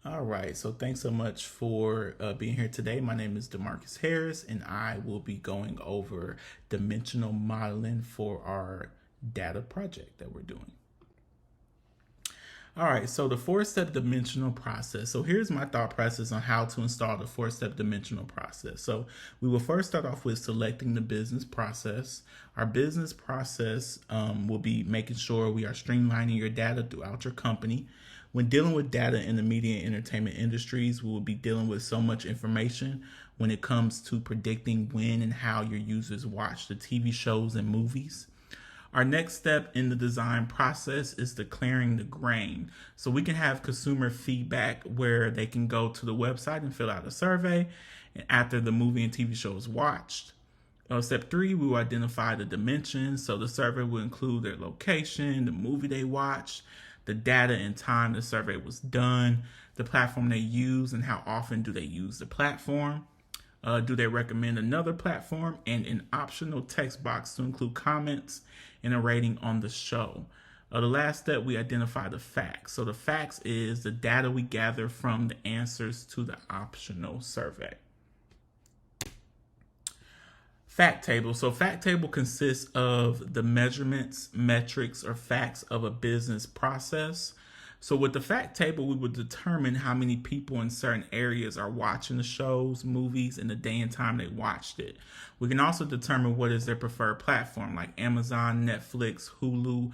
All right, so thanks so much for being here today. My name is DeMarcus Harris, and I will be going over dimensional modeling for our data project that we're doing. All right, so the four-step dimensional process. So here's my thought process on how to install the four-step dimensional process. So we will first start off with selecting the business process. Our business process will be making sure we are streamlining your data throughout your company. When dealing with data in the media and entertainment industries, we will be dealing with so much information when it comes to predicting when and how your users watch the TV shows and movies. Our next step in the design process is declaring the grain. So we can have consumer feedback where they can go to the website and fill out a survey after the movie and TV show is watched. Step 3, we will identify the dimensions. So the survey will include their location, the movie they watched, the data and time the survey was done, the platform they use, and how often do they use the platform. Do they recommend another platform, and an optional text box to include comments and a rating on the show. The last step, we identify the facts. So the facts is the data we gather from the answers to the optional survey. Fact table. So fact table consists of the measurements, metrics, or facts of a business process. So with the fact table, we would determine how many people in certain areas are watching the shows, movies, and the day and time they watched it. We can also determine what is their preferred platform, like Amazon, Netflix, Hulu,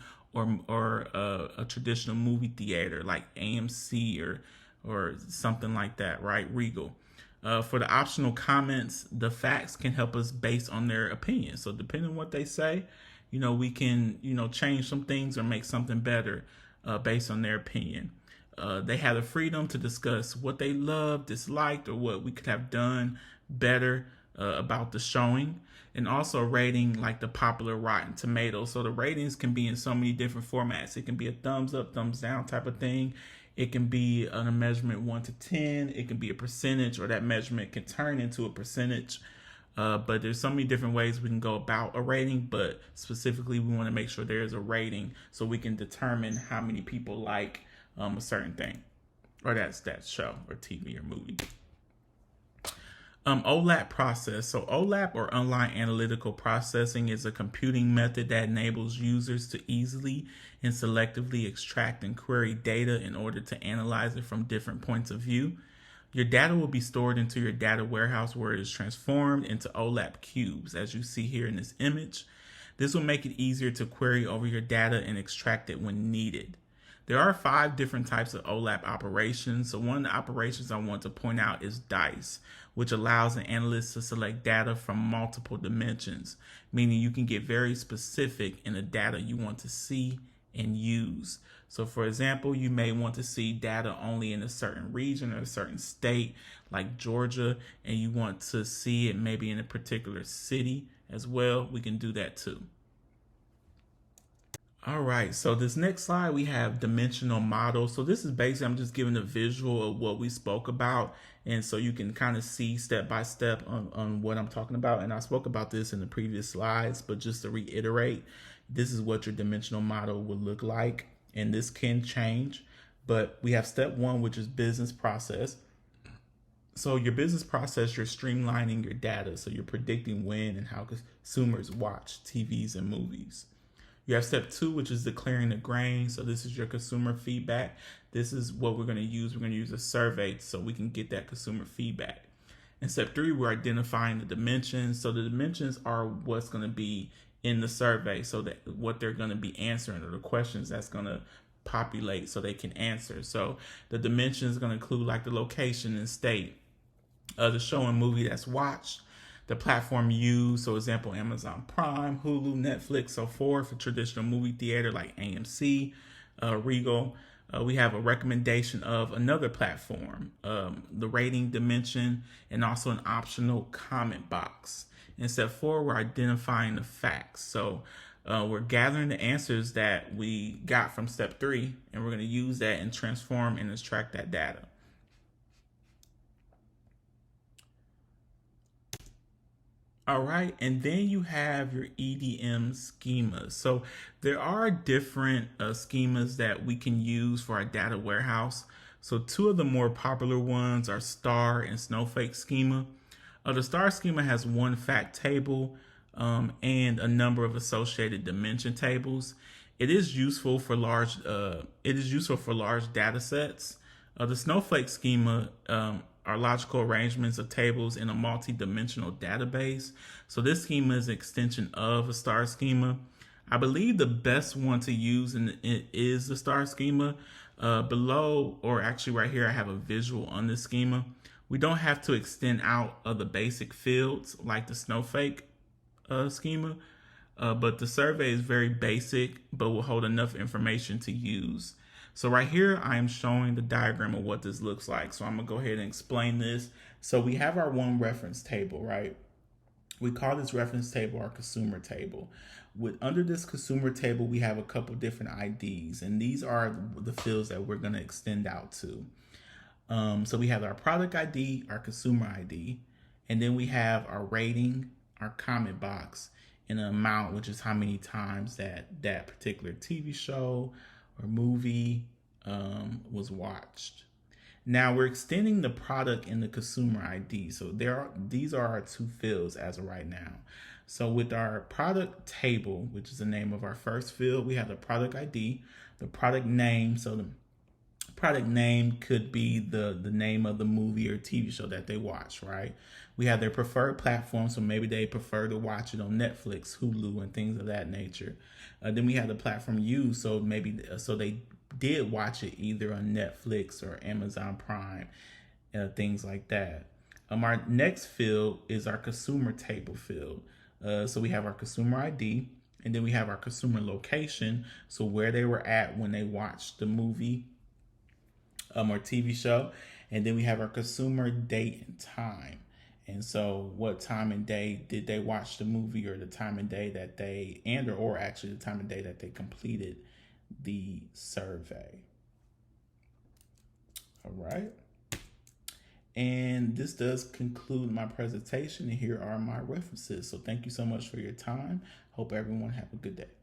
or a traditional movie theater like AMC or something like that, right? Regal. For the optional comments, the facts can help us based on their opinion. So depending on what they say, we can, change some things or make something better based on their opinion. They have the freedom to discuss what they loved, disliked, or what we could have done better about the showing. And also rating like the popular Rotten Tomatoes. So the ratings can be in so many different formats. It can be a thumbs up, thumbs down type of thing. It can be on a measurement 1 to 10. It can be a percentage, or that measurement can turn into a percentage. But there's so many different ways we can go about a rating, but specifically we want to make sure there's a rating so we can determine how many people like a certain thing, or that show or TV or movie. OLAP process. So OLAP, or online analytical processing, is a computing method that enables users to easily and selectively extract and query data in order to analyze it from different points of view. Your data will be stored into your data warehouse where it is transformed into OLAP cubes, as you see here in this image. This will make it easier to query over your data and extract it when needed. There are 5 different types of OLAP operations. So one of the operations I want to point out is DICE, which allows an analyst to select data from multiple dimensions, meaning you can get very specific in the data you want to see and use. So for example, you may want to see data only in a certain region or a certain state like Georgia, and you want to see it maybe in a particular city as well. We can do that too. All right, so this next slide, we have dimensional models. So this is basically, I'm just giving a visual of what we spoke about. And so you can kind of see step by step on what I'm talking about. And I spoke about this in the previous slides, but just to reiterate, this is what your dimensional model would look like. And this can change, but we have step 1, which is business process. So your business process, you're streamlining your data. So you're predicting when and how consumers watch TVs and movies. You have step 2, which is declaring the grain. So this is your consumer feedback. This is what we're going to use. We're going to use a survey so we can get that consumer feedback. And step 3, we're identifying the dimensions. So the dimensions are what's going to be in the survey, so that what they're going to be answering, or the questions that's going to populate so they can answer. So the dimensions are going to include like the location and state, the show and movie that's watched, the platform used, so example, Amazon Prime, Hulu, Netflix, so forth. For traditional movie theater like AMC, Regal. We have a recommendation of another platform, the rating dimension, and also an optional comment box. In step 4, we're identifying the facts. So we're gathering the answers that we got from step 3, and we're going to use that and transform and extract that data. All right, and then you have your EDM schemas. So there are different schemas that we can use for our data warehouse. So two of the more popular ones are star and snowflake schema. The star schema has one fact table and a number of associated dimension tables. It is useful for large. Data sets. The snowflake schema are logical arrangements of tables in a multi-dimensional database. So this schema is an extension of a star schema. I believe the best one to use is the star schema. Below, or actually right here, I have a visual on this schema. We don't have to extend out of the basic fields like the snowflake schema, but the survey is very basic, but will hold enough information to use. So right here, I am showing the diagram of what this looks like. So I'm gonna go ahead and explain this. So we have our one reference table, right? We call this reference table our consumer table. Under this consumer table, we have a couple different IDs, and these are the fields that we're gonna extend out to. So we have our product ID, our consumer ID, and then we have our rating, our comment box, and an amount, which is how many times that particular TV show or movie was watched. Now we're extending the product and the consumer ID. So these are our two fields as of right now. So with our product table, which is the name of our first field, we have the product ID, the product name. So the product name could be the name of the movie or TV show that they watch, right? We have their preferred platform, so maybe they prefer to watch it on Netflix, Hulu, and things of that nature. Then we have the platform used, so so they did watch it either on Netflix or Amazon Prime, things like that. Our next field is our consumer table field. So we have our consumer ID, and then we have our consumer location, so where they were at when they watched the movie or TV show. And then we have our consumer date and time. And so what time and day did they watch the movie, or the time and day that they, or actually the time and day that they completed the survey. All right. And this does conclude my presentation, and here are my references. So thank you so much for your time. Hope everyone have a good day.